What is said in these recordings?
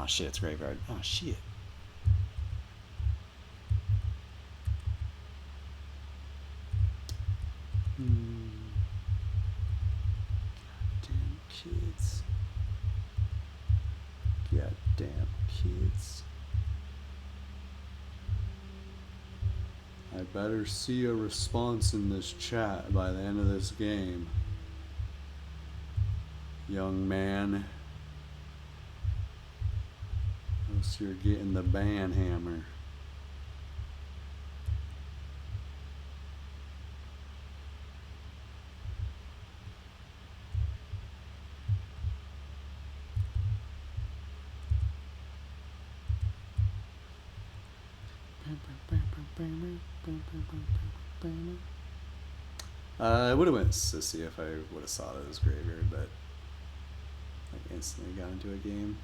Oh shit, it's graveyard. Oh shit. Goddamn kids. Goddamn kids. I better see a response in this chat by the end of this game. Young man. Else you're getting the ban hammer. I would have went sissy if I would have saw it as graveyard, but I instantly got into a game.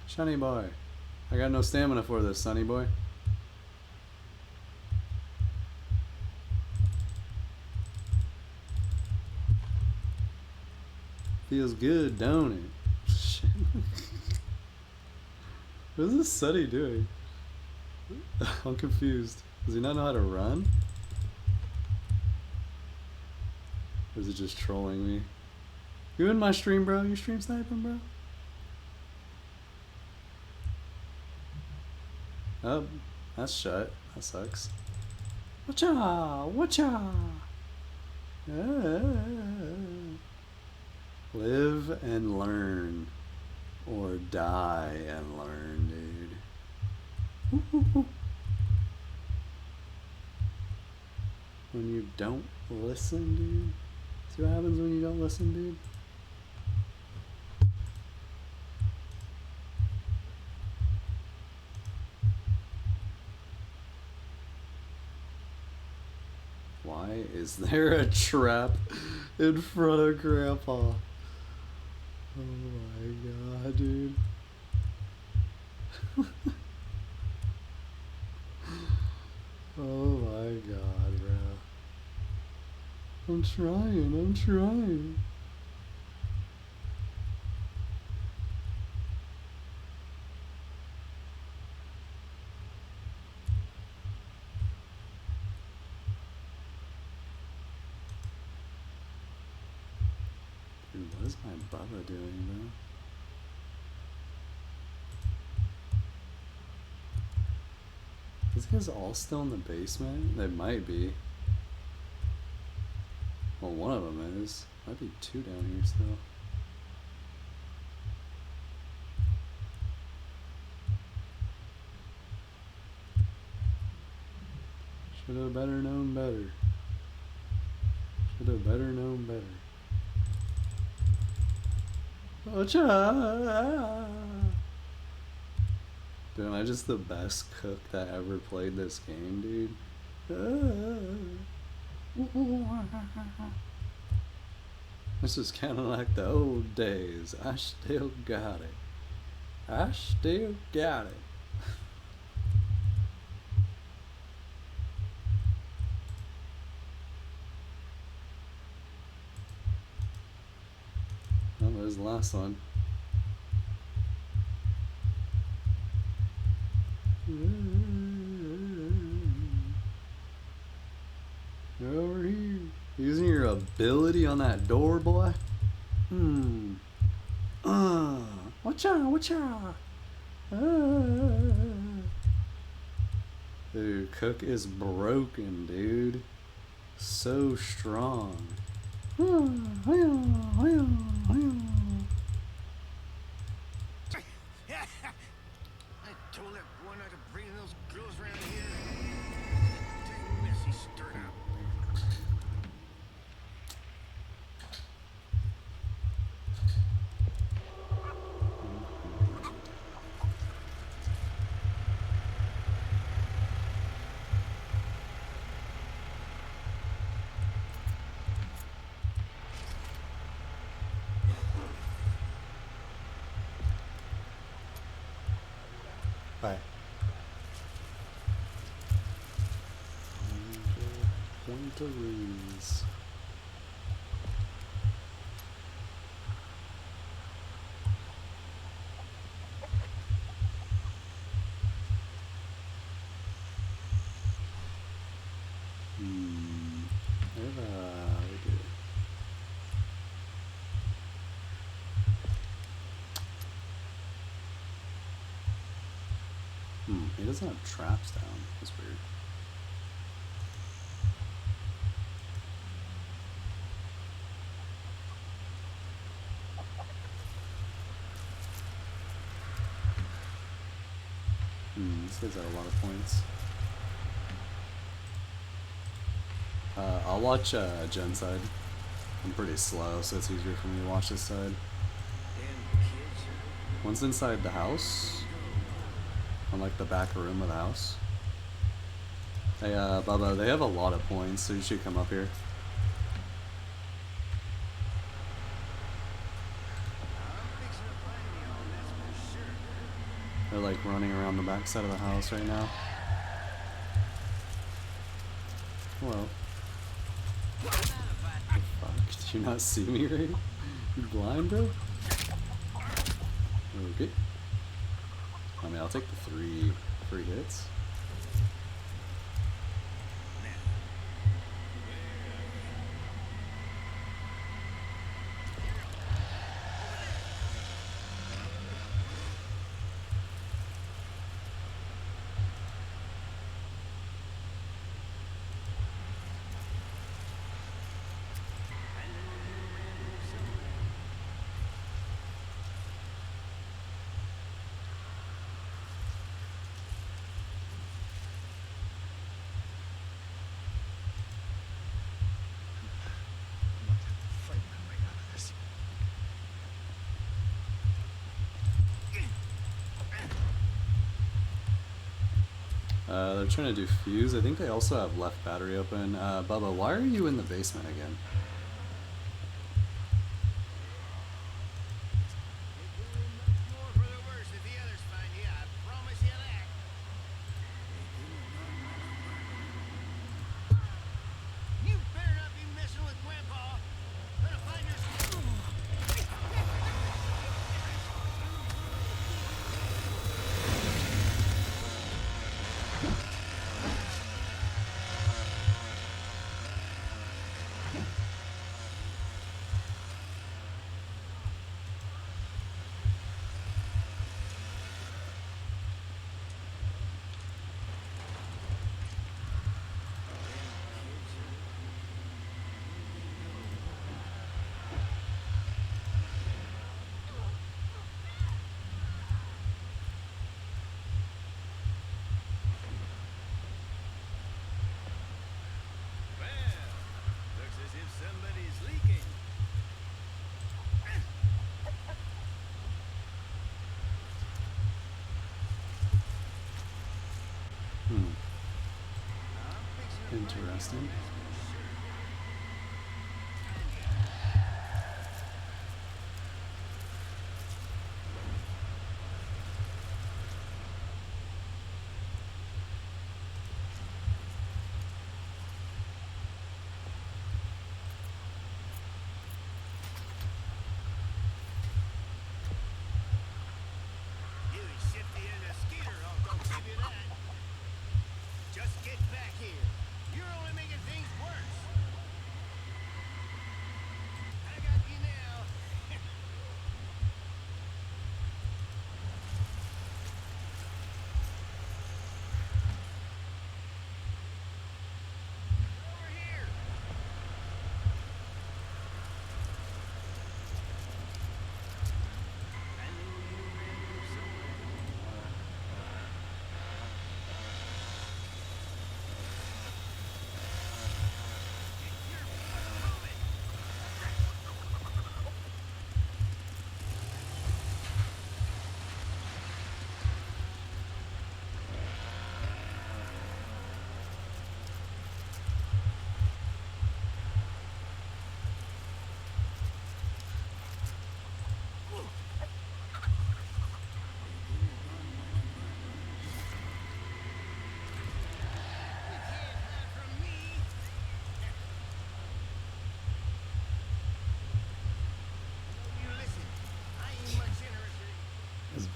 Sonny boy. I got no stamina for this, Sonny boy. Feels good, don't it? Shit. What is this Sonny doing? I'm confused. Does he not know how to run? Or is it just trolling me? You in my stream, bro? You stream sniping, bro? Oh, that's shut. That sucks. Whatcha? Whatcha? Live and learn. Or die and learn, dude. When you don't listen, dude. See what happens when you don't listen, dude? Why is there a trap in front of Grandpa? Oh my god, dude. Oh my god, bro. I'm trying. Dude, what is my Bubba doing, bro? These guys all still in the basement? They might be. Well, one of them is. Might be two down here still. Should have better known better. Should have better known better. Dude, am I just the best cook that ever played this game, dude? This is kind of like the old days. I still got it. I still got it. Oh, there's the last one. Over here. Using your ability on that door, boy. Watcha. Dude, Cook is broken, dude. So strong. Bye. Pointeries. We do. He doesn't have traps down. That's weird. This guy's got a lot of points. I'll watch Jen's side. I'm pretty slow, so it's easier for me to watch this side. One's inside the house. On like the back room of the house. Hey, Bubba, they have a lot of points, so you should come up here. They're like running around the back side of the house right now. Hello. What the fuck? Did you not see me, right? You blind, bro? Okay. I mean, I'll take the three free hits. They're trying to do fuse. I think they also have left battery open. Bubba, why are you in the basement again? Interesting. Just get back here. You're only making things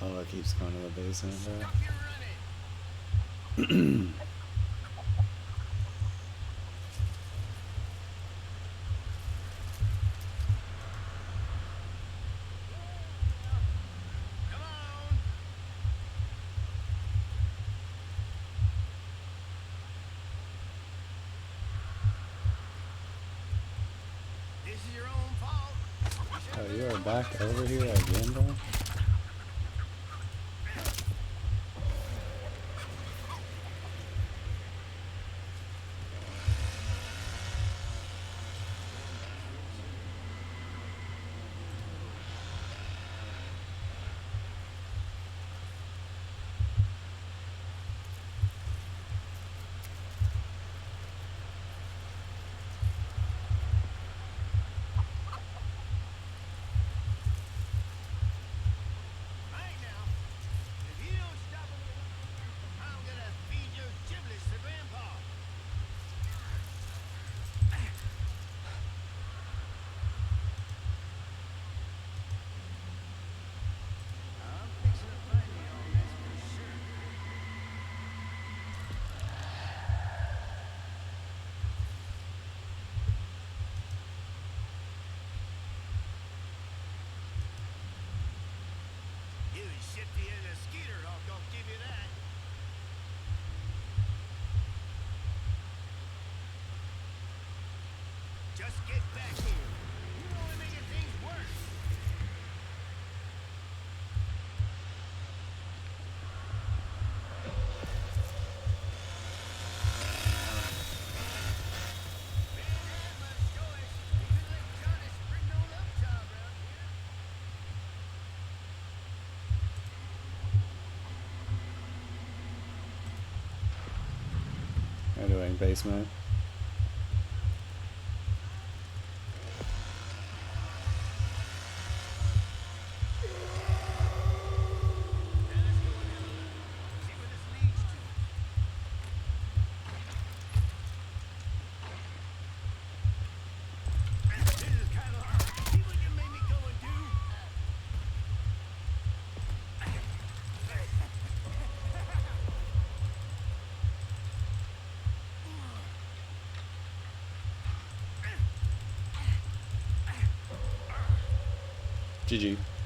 Oh, it keeps going to the basement, bro. Oh, you are back over here again, bro? Just get back here. You're only making things worse. Man had much choice. He could let Johnny spring no love job around here. Anyway, basement. GG.